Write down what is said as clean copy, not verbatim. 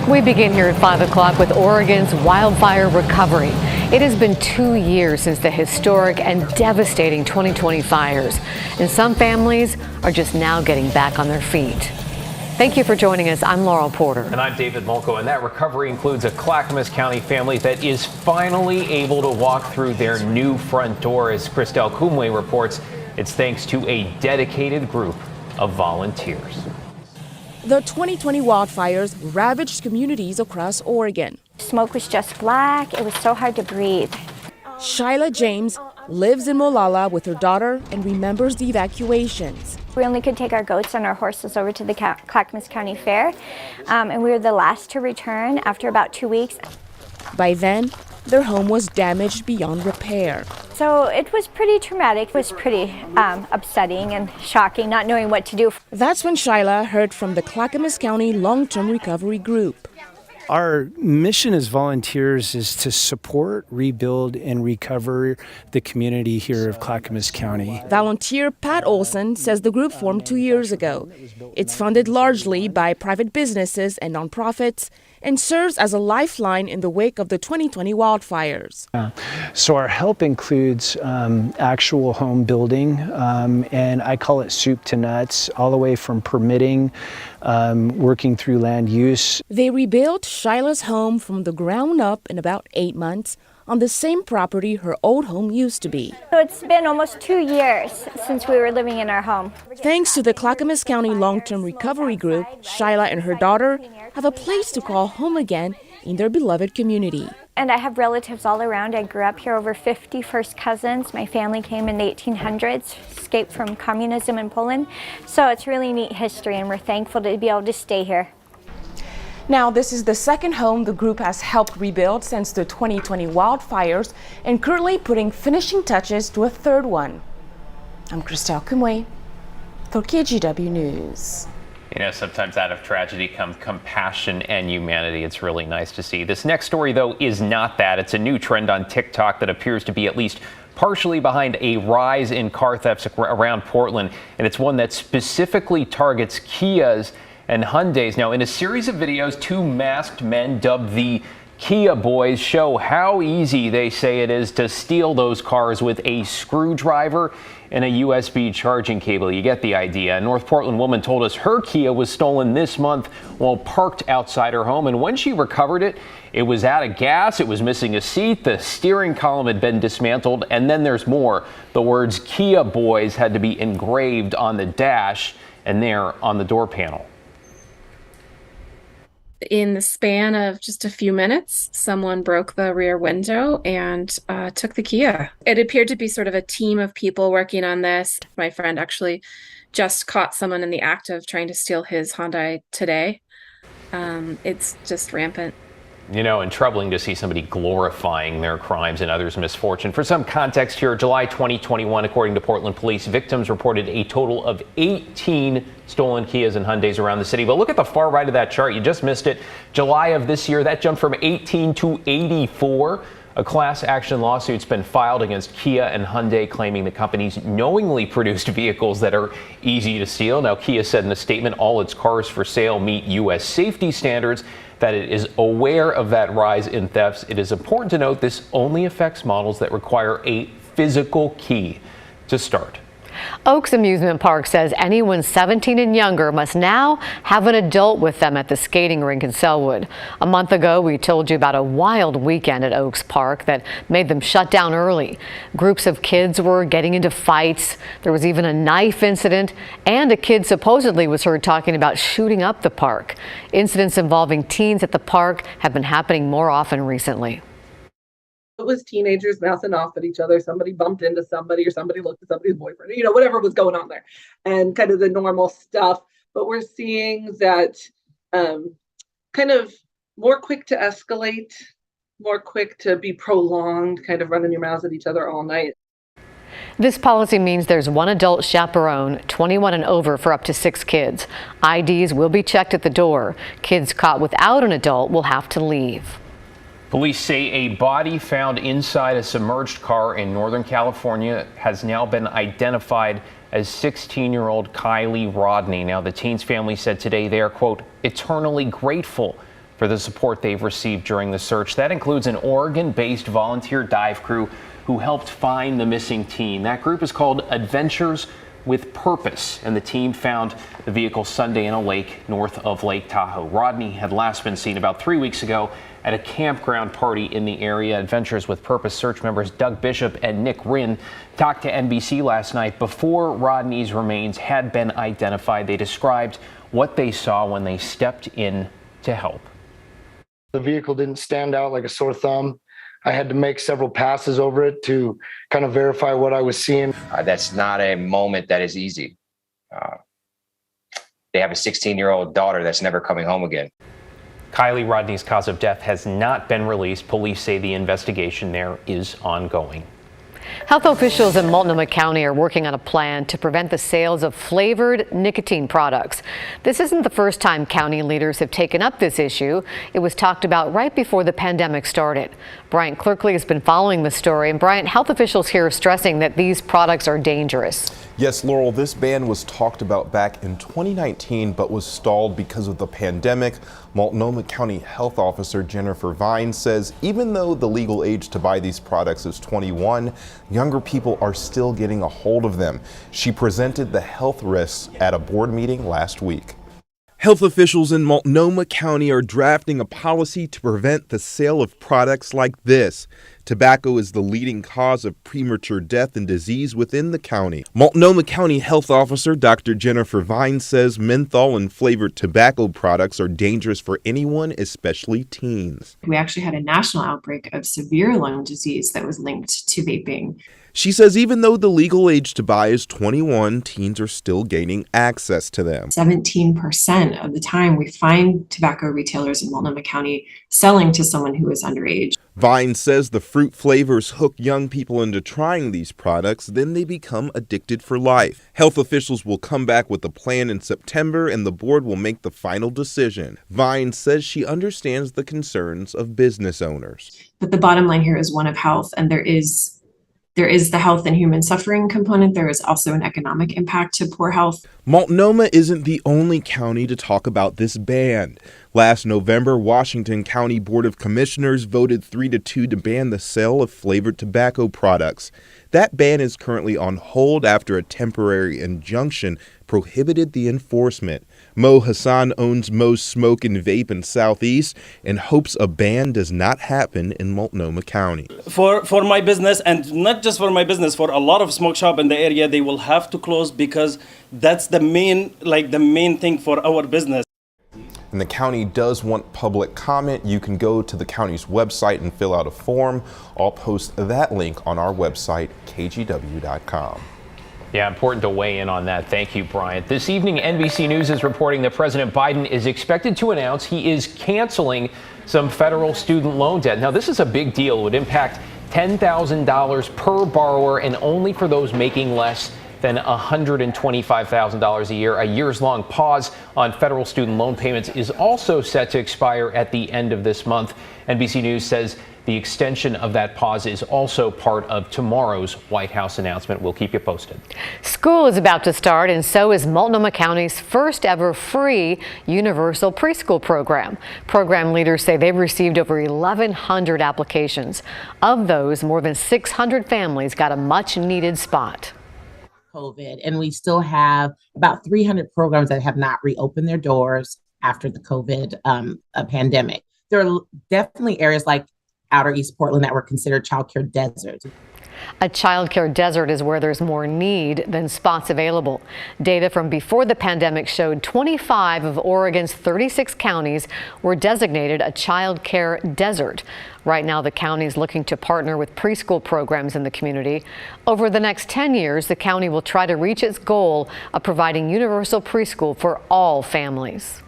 We begin here at 5 o'clock with Oregon's wildfire recovery. It has been 2 years since the historic and devastating 2020 fires, and some families are just now getting back on their feet. Thank you for joining us. I'm Laurel Porter. And I'm David Molko, and that recovery includes a Clackamas County family that is finally able to walk through their new front door. As Christelle Kumwe reports, it's thanks to a dedicated group of volunteers. The 2020 wildfires ravaged communities across Oregon. Smoke was just black. It was so hard to breathe. Shyla James lives in Molalla with her daughter and remembers the evacuations. We only could take our goats and our horses over to the Clackamas County Fair, and we were the last to return after about 2 weeks. By then, their home was damaged beyond repair. So it was pretty traumatic. It was pretty upsetting and shocking, not knowing what to do. That's when Shyla heard from the Clackamas County Long-Term Recovery Group. Our mission as volunteers is to support, rebuild, and recover the community here of Clackamas County. Volunteer Pat Olson says the group formed 2 years ago. It's funded largely by private businesses and nonprofits and serves as a lifeline in the wake of the 2020 wildfires. So our help includes actual home building, and I call it soup to nuts, all the way from permitting, working through land use. They rebuilt Shyla's home from the ground up in about 8 months on the same property her old home used to be. So it's been almost 2 years since we were living in our home. Thanks to the Clackamas County Long-Term Recovery Group, Shyla and her daughter have a place to call home again in their beloved community. And I have relatives all around. I grew up here, over 50 first cousins. My family came in the 1800s, escaped from communism in Poland. So it's really neat history, and we're thankful to be able to stay here. Now, this is the second home the group has helped rebuild since the 2020 wildfires, and currently putting finishing touches to a third one. I'm Christelle Kumwe for KGW News. You know, sometimes out of tragedy comes compassion and humanity. It's really nice to see. This next story, though, is not that. It's a new trend on TikTok that appears to be at least partially behind a rise in car thefts around Portland, and it's one that specifically targets Kias and Hyundais. Now, in a series of videos, two masked men dubbed the Kia Boys show how easy they say it is to steal those cars with a screwdriver and a USB charging cable. You get the idea. A North Portland woman told us her Kia was stolen this month while parked outside her home, and when she recovered it, it was out of gas, it was missing a seat, the steering column had been dismantled, and then there's more. The words Kia Boys had to be engraved on the dash and there on the door panel. In the span of just a few minutes, someone broke the rear window and took the Kia. It appeared to be sort of a team of people working on this. My friend actually just caught someone in the act of trying to steal his Hyundai today. It's just rampant. You know, and troubling to see somebody glorifying their crimes and others' misfortune. For some context here, July 2021, according to Portland police, victims reported a total of 18 stolen Kias and Hyundais around the city. But look at the far right of that chart. You just missed it. July of this year, that jumped from 18 to 84. A class action lawsuit's been filed against Kia and Hyundai, claiming the companies knowingly produced vehicles that are easy to steal. Now, Kia said in a statement all its cars for sale meet U.S. safety standards, that it is aware of that rise in thefts. It is important to note this only affects models that require a physical key to start. Oaks Amusement Park says anyone 17 and younger must now have an adult with them at the skating rink in Selwood. A month ago, we told you about a wild weekend at Oaks Park that made them shut down early. Groups of kids were getting into fights. There was even a knife incident, and a kid supposedly was heard talking about shooting up the park. Incidents involving teens at the park have been happening more often recently. It was teenagers mouthing off at each other. Somebody bumped into somebody, or somebody looked at somebody's boyfriend, you know, whatever was going on there, and kind of the normal stuff. But we're seeing that kind of more quick to escalate, more quick to be prolonged, kind of running your mouths at each other all night. This policy means there's one adult chaperone, 21 and over, for up to 6 kids. IDs will be checked at the door. Kids caught without an adult will have to leave. Police say a body found inside a submerged car in Northern California has now been identified as 16-year-old Kylie Rodney. Now, the teen's family said today they are, quote, eternally grateful for the support they've received during the search. That includes an Oregon-based volunteer dive crew who helped find the missing teen. That group is called Adventures with Purpose, and the team found the vehicle Sunday in a lake north of Lake Tahoe. Rodney had last been seen about 3 weeks ago at a campground party in the area. Adventures with Purpose search members Doug Bishop and Nick Rinn talked to NBC last night before Rodney's remains had been identified. They described what they saw when they stepped in to help. The vehicle didn't stand out like a sore thumb. I had to make several passes over it to kind of verify what I was seeing. That's not a moment that is easy. They have a 16-year-old daughter that's never coming home again. Kylie Rodney's cause of death has not been released. Police say the investigation there is ongoing. Health officials in Multnomah County are working on a plan to prevent the sales of flavored nicotine products. This isn't the first time county leaders have taken up this issue. It was talked about right before the pandemic started. Bryant Clerkley has been following the story. And Bryant, health officials here are stressing that these products are dangerous. Yes, Laurel, this ban was talked about back in 2019, but was stalled because of the pandemic. Multnomah County Health Officer Jennifer Vine says even though the legal age to buy these products is 21, younger people are still getting a hold of them. She presented the health risks at a board meeting last week. Health officials in Multnomah County are drafting a policy to prevent the sale of products like this. Tobacco is the leading cause of premature death and disease within the county. Multnomah County Health Officer Dr. Jennifer Vine says menthol and flavored tobacco products are dangerous for anyone, especially teens. We actually had a national outbreak of severe lung disease that was linked to vaping. She says even though the legal age to buy is 21, teens are still gaining access to them. 17% of the time we find tobacco retailers in Multnomah County selling to someone who is underage. Vine says the fruit flavors hook young people into trying these products, then they become addicted for life. Health officials will come back with a plan in September and the board will make the final decision. Vine says she understands the concerns of business owners. But the bottom line here is one of health, and there is the health and human suffering component. There is also an economic impact to poor health. Multnomah isn't the only county to talk about this ban. Last November, Washington County Board of Commissioners voted 3-2 to ban the sale of flavored tobacco products. That ban is currently on hold after a temporary injunction prohibited the enforcement. Mo Hassan owns Mo's Smoke and Vape in Southeast and hopes a ban does not happen in Multnomah County. For my business, and not just for my business, for a lot of smoke shop in the area, they will have to close because that's the main thing for our business. And the county does want public comment. You can go to the county's website and fill out a form. I'll post that link on our website, kgw.com. Yeah, important to weigh in on that. Thank you, Bryant. This evening, NBC News is reporting that President Biden is expected to announce he is canceling some federal student loan debt. Now, this is a big deal. It would impact $10,000 per borrower and only for those making less than $125,000 a year. A years-long pause on federal student loan payments is also set to expire at the end of this month. NBC News says the extension of that pause is also part of tomorrow's White House announcement. We'll keep you posted. School is about to start, and so is Multnomah County's first ever free universal preschool program. Program leaders say they've received over 1,100 applications. Of those, more than 600 families got a much-needed spot. COVID, and we still have about 300 programs that have not reopened their doors after the COVID pandemic. There are definitely areas like outer East Portland that were considered childcare deserts. A childcare desert is where there's more need than spots available. Data from before the pandemic showed 25 of Oregon's 36 counties were designated a childcare desert. Right now, the county is looking to partner with preschool programs in the community. Over the next 10 years, the county will try to reach its goal of providing universal preschool for all families.